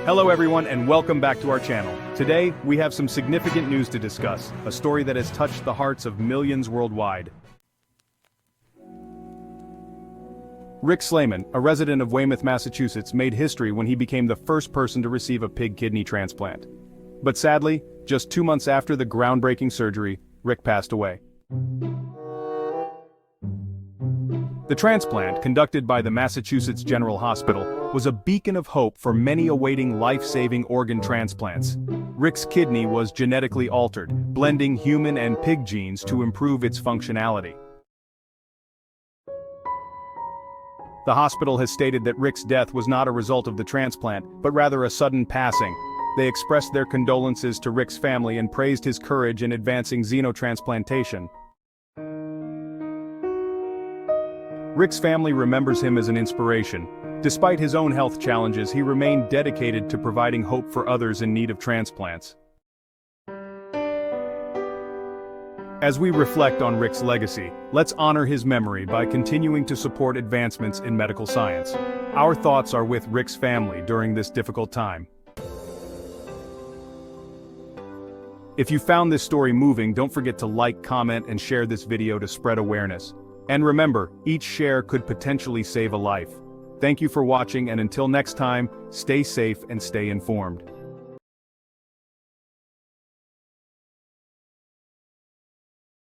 Hello everyone and welcome back to our channel. Today, we have some significant news to discuss, a story that has touched the hearts of millions worldwide. Rick Slayman, a resident of Weymouth, Massachusetts, made history when he became the first person to receive a pig kidney transplant. But sadly, just 2 months after the groundbreaking surgery, Rick passed away. The transplant, conducted by the Massachusetts General Hospital, was a beacon of hope for many awaiting life-saving organ transplants. Rick's kidney was genetically altered, blending human and pig genes to improve its functionality. The hospital has stated that Rick's death was not a result of the transplant, but rather a sudden passing. They expressed their condolences to Rick's family and praised his courage in advancing xenotransplantation. Rick's family remembers him as an inspiration. Despite his own health challenges, he remained dedicated to providing hope for others in need of transplants. As we reflect on Rick's legacy, let's honor his memory by continuing to support advancements in medical science. Our thoughts are with Rick's family during this difficult time. If you found this story moving, don't forget to like, comment, and share this video to spread awareness. And remember, each share could potentially save a life. Thank you for watching, and until next time, stay safe and stay informed.